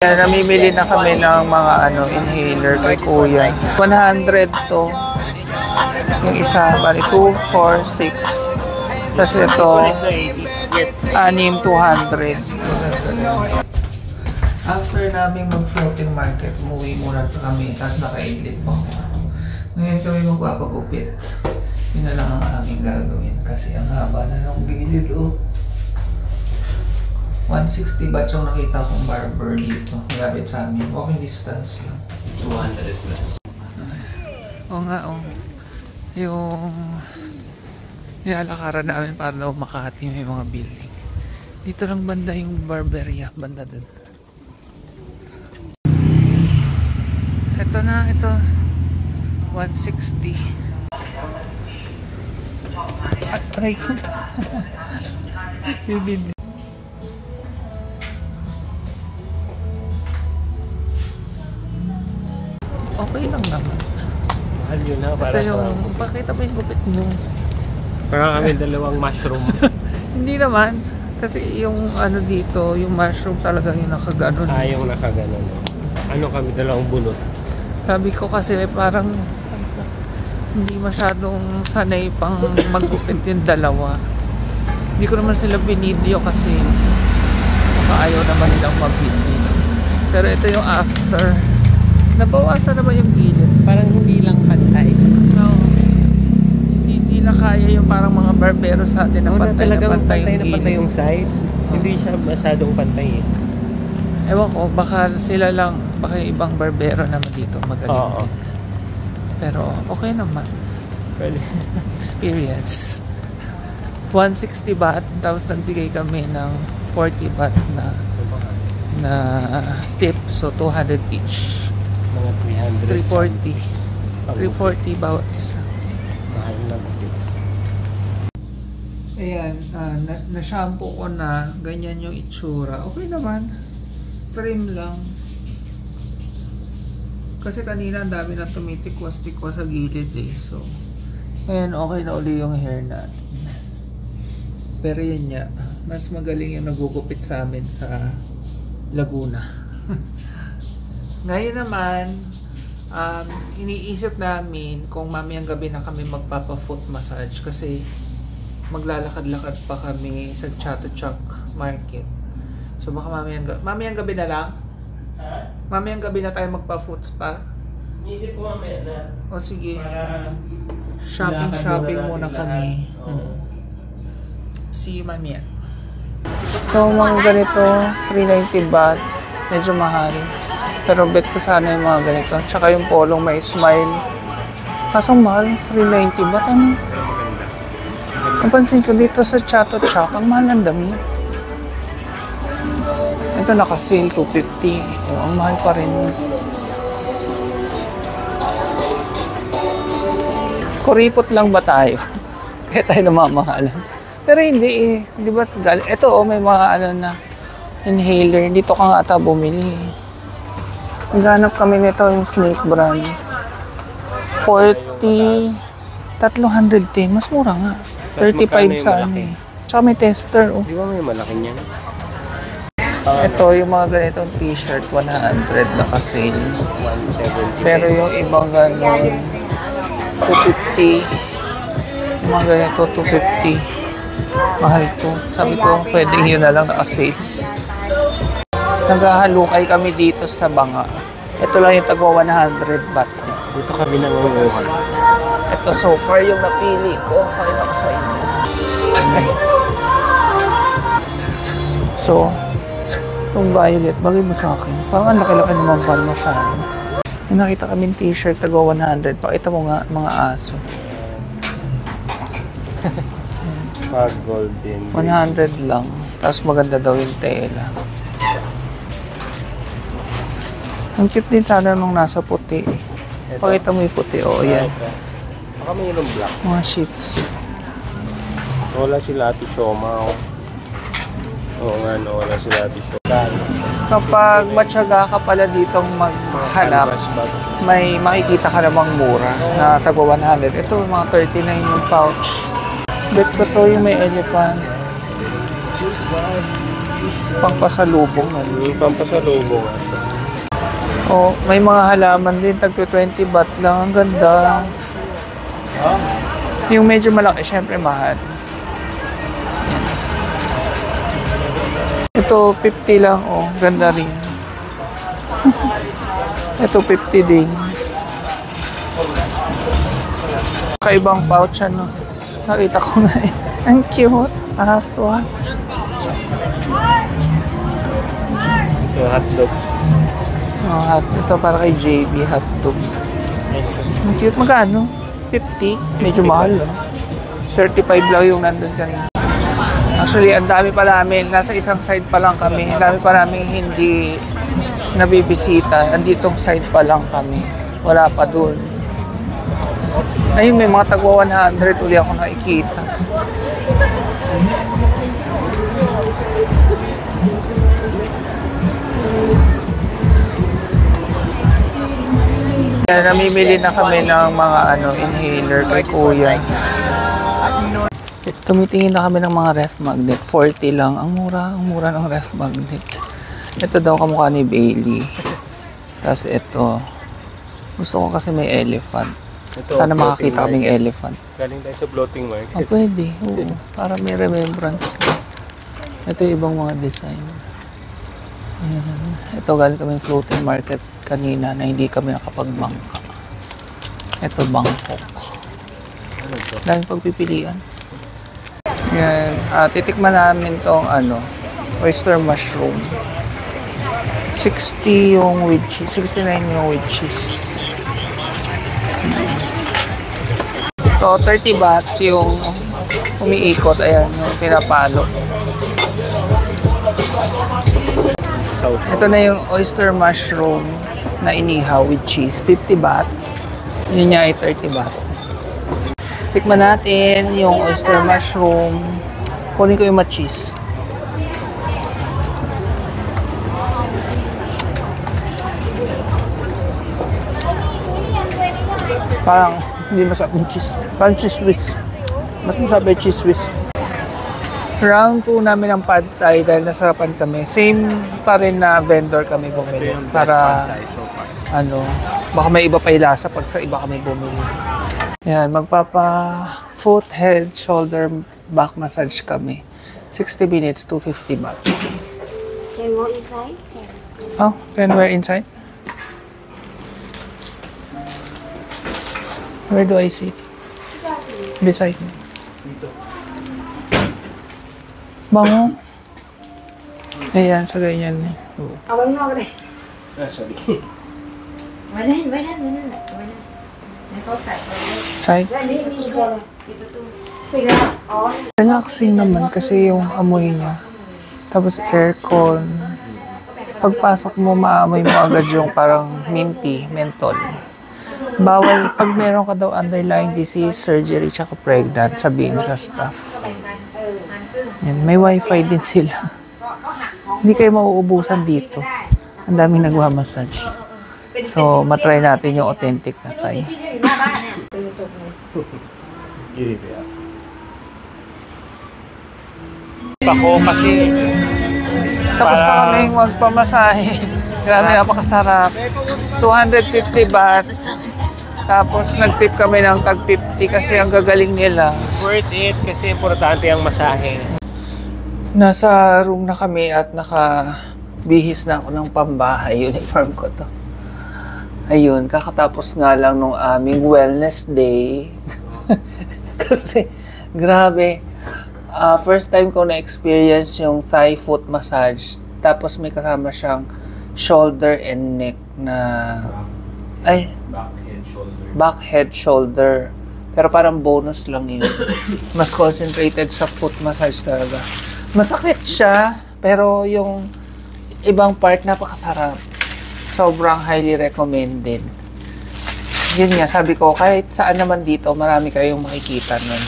Yan, namimili na kami ng mga inhaler kay Kuya. 100 to. Yung isa, bali 2, 4, 6. Tapos ito, 6, 200. After namin mag-floating market, umuwi muna kami. Tapos nakaidlip ako. Ngayon kami magpapagupit. Yun na lang ang aming gagawin. Kasi ang haba na ng gilid. 160 batch yung nakita kong barber dito. Malapit sa amin. Walking distance lang. 200 plus. Oo nga, yung nilalakaran namin para daw Makati may mga building. Dito lang banda yung barberia. Banda dun. Ito na, ito. 160. At try ko. Yung okay lang naman. Mahal yun ha, para ito yung, sa... Pakita mo yung gupit mo. Parang kami dalawang mushroom. Hindi naman. Kasi yung dito, yung mushroom talagang yung nakaganon. Yung nakaganon. Ano kami, dalawang bunot. Sabi ko kasi parang hindi masyadong sanay pang maggupit yung dalawa. Hindi ko naman sila binidyo kasi baka ayaw naman nilang mabidyo. Pero ito yung after. Nabawasan naman yung gilid. Parang hindi lang pantay. No. Hindi na kaya yung parang mga barbero sa atin na pantay na pantay yung side. Hindi siya masyadong pantay eh. Ewan ko, baka sila lang, baka ibang barbero naman dito magaling. Pero okay naman. Pwede. Experience. 160 baht, tapos nagbigay kami ng 40 baht na tip. So 200 each. Mga 340. 340 bawat isa. Mahal lang. Ayan, na-shampoo ko na. Ganyan yung itsura. Okay naman. Trim lang. Kasi kanina ang dami na tumitikwas-tikwas sa gilid eh. So, ayan, okay na uli yung hair natin. Pero yun nga, mas magaling yung nagugupit sa amin sa Laguna. Ngayon naman, iniisip namin kung mamayang gabi na kami magpapa-foot massage kasi maglalakad-lakad pa kami sa Chatuchak Market. So baka mamayang gabi na lang? Mamayang gabi na tayo magpa-foot spa? Iisip ko mamaya na. O sige. Para shopping muna kami. See you mamaya. So mga ganito, 390 baht. Medyo mahal. Pero bet ko sana yung mga ganito. Tsaka yung polong may smile. Kasong mahal, 390 baht. Ano? Napansin ko dito sa Chatuchak, ang mahal ng damit. Ito naka-sale, 250. Ang mahal pa rin. Kuripot lang ba tayo? Kaya tayo namamahalan. Pero hindi eh. Di ba? Ito may mga na inhaler. Dito ka nga ata bumili. Naghanap kami nito yung Snake brand. 40, 310. Mas mura nga. 35 sa ano eh. Tsaka may tester oh. Di ba may malaki niyan? Ito yung mga ganitong t-shirt, 100 naka-sale. 170. Pero yung ibang gano'n, 250. Yung mga ganito, 250. Mahal to. Sabi ko, pwedeng yun na lang naka-sale. Naghahalukay kami dito sa Banga. Ito lang yung tagwa 100 baht. Dito kami nangunguhan. Ito so far yung napili ko. Pakita ko sa inyo. So, itong violet, bagay mo sa akin. Parang ang laki-laki naman pala masyado. May nakita kaming t-shirt, tagwa 100. Pakita mo nga mga aso. Pag golden. 100 lang. Tapos maganda daw yung tela. Ang cute din sana nung nasa puti. Pakita mo yung puti. Oo, yan. Baka mayroong black. Mga sheets. Wala sila Ate Shoma. Oo nga, no. Wala sila Ate Shoma. Kapag matyaga ka pala ditong maghanap, may makikita ka namang mura na tagwa 100. Ito, mga 39 yung pouch. Bet ko to yung may elephant. Pangpasalubong na. Pampasalubong nga. Oh, may mga halaman din, tag 20 baht lang. Ang ganda. Yung medyo malaki, syempre mahal. Yan. Ito, 50 lang. Oh, ganda rin. Ito, 50 din. Kaibang pouch, ano. Nakita ko nga eh. Ang cute. Aso. Ito, hotdog. Oh, ito para kay JB, hotdog. Ang cute. Magkano? 50? Medyo mahal. 35 lang yung nandun kanina. Actually, ang dami pa namin. Nasa isang side pa lang kami. Ang dami pa namin hindi nabibisita. Anditong side pa lang kami. Wala pa dun. Ayun, may mga tagwa 100 uli ako nakikita. Namimili na kami ng mga inhaler kay Kuya. Tumitingin na kami ng mga ref magnet. 40 lang. Ang mura ng ref magnet. Ito daw kamukha ni Bailey. Tapos ito. Gusto ko kasi may elephant. Ito, sana makakita kaming elephant. Galing tayo sa floating market. Oh, pwede. Oo. Para may remembrance. Ito yung ibang mga design. Ayan. Ito galing kaming floating market kanina na hindi kami nakapagbangka. Ito Bangkok. Daming pagpipilian. Yan. Titikman namin tong oyster mushroom. 60 yung with cheese. 69 yung with cheese. So, 30 baht yung umiikot. Ayan, yung pinapalo. Ito na yung oyster mushroom na inihaw with cheese. 50 baht. Yun niya ay 30 baht. Tikman natin yung oyster mushroom. Kunin ko yung ma-cheese. Parang hindi masarap yung cheese. Parang cheese whiz. Mas masarap yung cheese whiz. Round 2 namin ng pad thai dahil nasarapan kami. Same pa rin na vendor kami bumili. Para baka may iba pa yung lasa pag sa iba kami bumili. Yan, magpapa foot, head, shoulder, back massage kami. 60 minutes, 250 baht. Can go inside? Oh, can wear inside? Where do I sit? Beside me. Bango. Ayan, sa ganyan. Abang mo rin. Sorry. Wala. Ito Side? Oh. Relaxing naman kasi yung amoy niya. Tapos aircon. Pagpasok mo, maamoy mo agad yung parang minty, menthol. Bawal, pag meron ka daw underlying disease, surgery, tsaka pregnant, sabihin sa staff. Yan, may wifi din sila. Hindi kayo mauubusan dito. Ang daming nagmamassage. So, matry natin yung authentic na Thai. Ako kasi tapos na kaming magpamasahe. Grabe, napakasarap. 250 baht. Tapos nag-tip kami ng tag 50 kasi ang gagaling nila. Worth it kasi importante ang masahe. Nasa room na kami at nakabihis na ako ng pambahay. Uniform ko to. Ayun, kakatapos nga lang nung aming wellness day. Kasi, grabe. First time ko na-experience yung Thai foot massage. Tapos may kasama siyang shoulder and neck na... Back, head, shoulder. Pero parang bonus lang yun. Mas concentrated sa foot massage talaga. Masakit siya, pero yung ibang part napakasarap. Sobrang highly recommended. Yun nga, sabi ko, kahit saan naman dito, marami kayong makikita nun.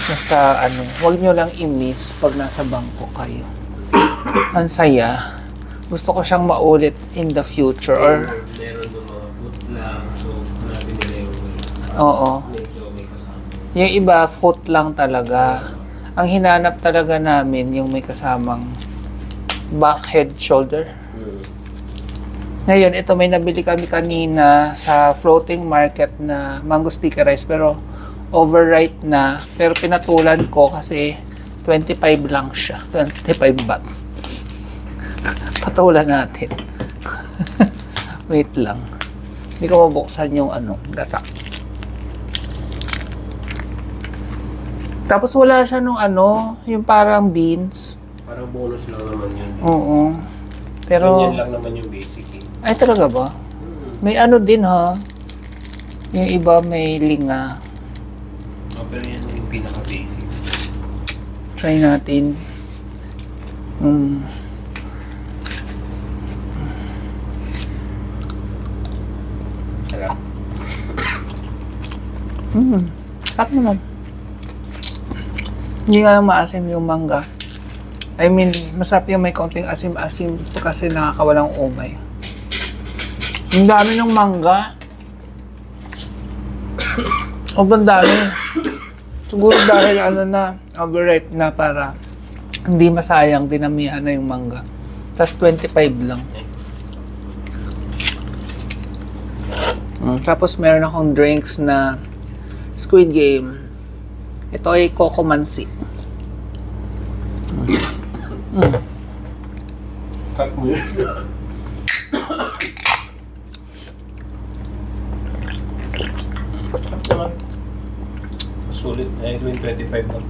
Basta, huwag nyo lang i-miss pag nasa bangko kayo. Ang saya. Gusto ko siyang maulit in the future. Or, Meron ng mga foot lang, so natin nila yung oo. medyo may kasama. Yung iba, foot lang talaga. Ang hinanap talaga namin, yung may kasamang back, head, shoulder. Ngayon, ito may nabili kami kanina sa floating market na mango sticky rice pero overripe na. Pero pinatulan ko kasi 25 lang siya. 25 baht. Patulan natin. Wait lang. Hindi ko mabuksan yung gata. Tapos wala siya nung yung parang beans. Parang bonus lang naman yun. Oo. Pero Ganyan lang naman yung basic eh. ay, talaga ba? May din ha. Yung iba may linga. Pero yan yung pinaka-basic. Try natin. Sarap. Sarap naman. Hindi nga lang maasim yung mangga. I mean, masarap yung may konting asim-asim kasi nakakawalang umay. Ang dami ng mangga. Sobrang dami. Siguro dahil overripe na para hindi masayang, dinamihan na yung mangga. Tapos 25 lang. Tapos meron akong drinks na Squid Game. Ito ay Coco Mansi. Cut mo yun. Sulit. Ay, 25 lang.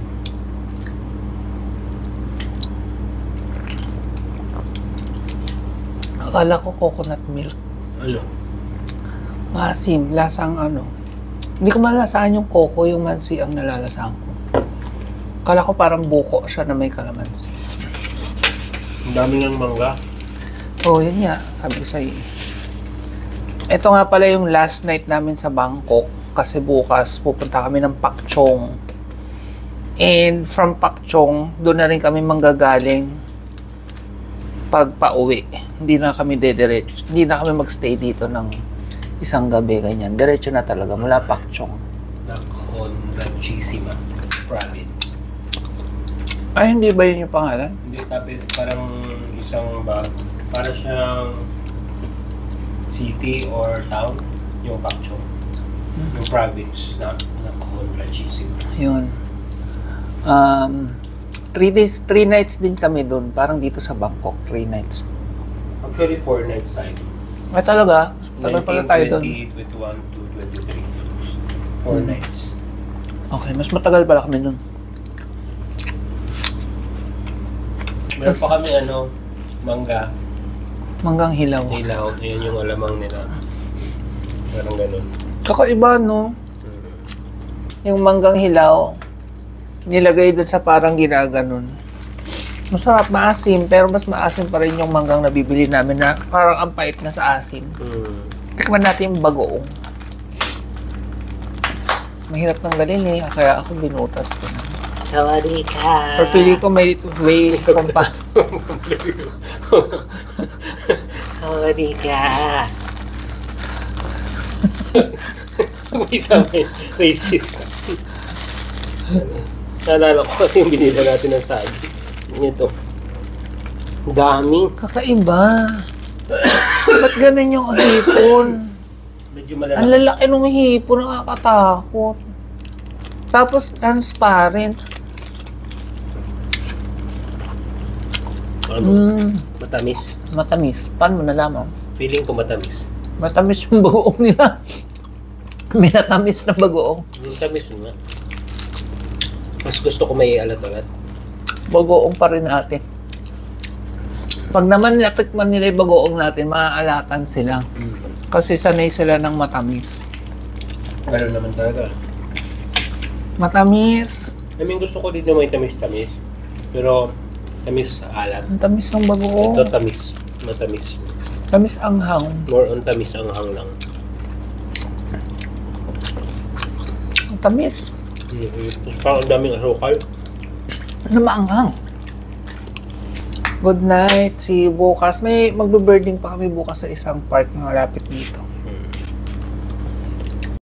Akala ko coconut milk. Ano? Maasim, lasang Hindi ko malasahan yung coco, yung mansi ang nalalasahan ko. Akala ko parang buko siya na may kalamansi. Ang dami ng mangga. Oo, yun nga. Sabi ko sa'yo. Ito nga pala yung last night namin sa Bangkok. Kasi bukas pupunta kami ng Pak Chong. And from Pak Chong, doon na rin kami manggagaling pag pauwi. Hindi na kami dediretso. Hindi na kami magstay dito ng isang gabi, ganyan. Diretso na talaga mula Pak Chong. Nakhon Ratchissima Province. Ay, hindi ba yun yung pangalan? Hindi, tapi parang isang para siyang city or town, yung Pak Chong. Yung province na Nakhon Ratchissima. Yun. 3 nights din kami doon. Parang dito sa Bangkok, 3 nights. Actually, 4 nights tayo. Ay, talaga? Tagal pala tayo doon. 20, 21 to 23. 4 nights. Okay, mas matagal pala kami doon. Meron pa kami mangga. Manggang hilaw. Hilaw. Ayan yung alamang nila. Parang ganun. Kakaiba, no? Yung manggang hilaw, nilagay doon sa parang ginaganon. Masarap, maasim, pero mas maasim pa rin yung manggang nabibili namin na parang ang pait na sa asim. Tikman natin yung bagoong. Mahirap tanggalin eh, kaya ako binutas ko na. Sorry ka. Or feeling ko may way kumpa. Sorry ka. May sabi, racist. Naalala ko kasi yung binila natin ng sagi. Ito. Dami. Kakaiba. Ba't ganun yung hipon? Medyo malalaki. Ang lalaki ng hipon, nakakatakot. Tapos transparent. Matamis. Matamis. Paano mo nalaman? Feeling ko matamis. Matamis yung bagoong nila. Minatamis na bagoong. Matamis nga. Mas gusto ko may alat-alat. Bagoong pa rin natin. Pag naman natikman nila yung bagoong natin, maaalatan sila. Kasi sanay sila ng matamis. Gano'n naman talaga. Matamis. I mean, gusto ko din na may tamis-tamis. Pero, tamis alat. Ang tamis ng bagoong. Ito tamis. Matamis. Tamis anghang. More on tamis ang hang lang. Ang tamis. Tapos parang ang daming asukal. Ano maanghang? Good night. See you bukas. May magbe-birding pa kami bukas sa isang park na malapit dito.